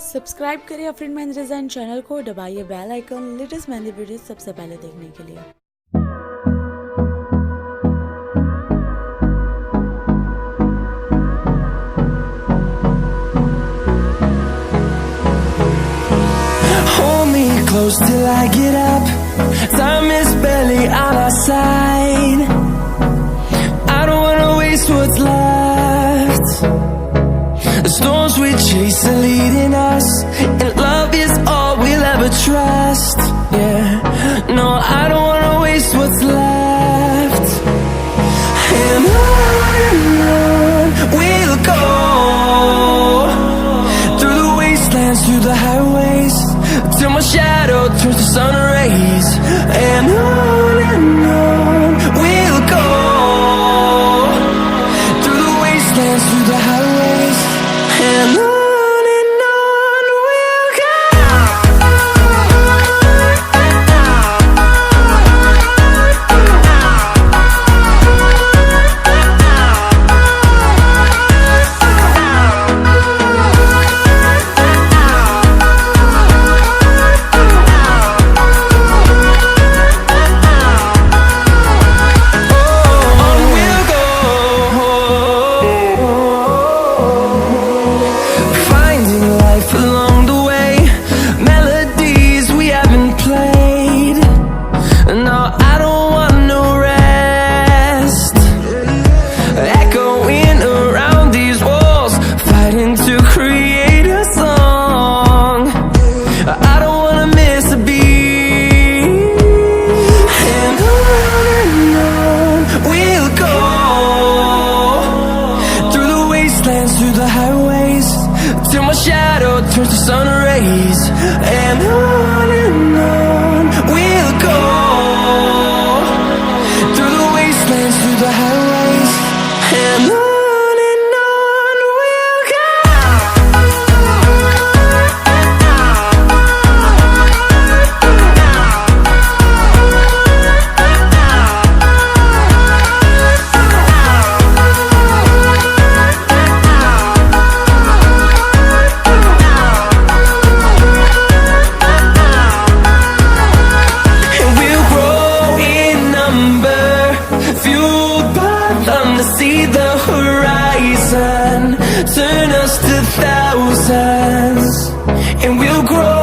Subscribe करें Afreen mehndi design channel को, दबाइए bell icon latest mehndi video सबसे पहले देखने के लिए। Hold me close till I get up. Time is barely on our side. I don't wanna waste what's left. The storms we chase are leading us, and love is all we'll ever trust. Yeah, no, I don't wanna waste what's left. And on we'll go, through the wastelands, through the highways, till my shadow turns to sun rays. And on we'll go, through the wastelands, through the highways, and on we'll go. Through the highways, till my shadow turns to sun rays. And on we'll go, through the wastelands, through the highways, and on we'll go. See the horizon turn us to thousands, and we'll grow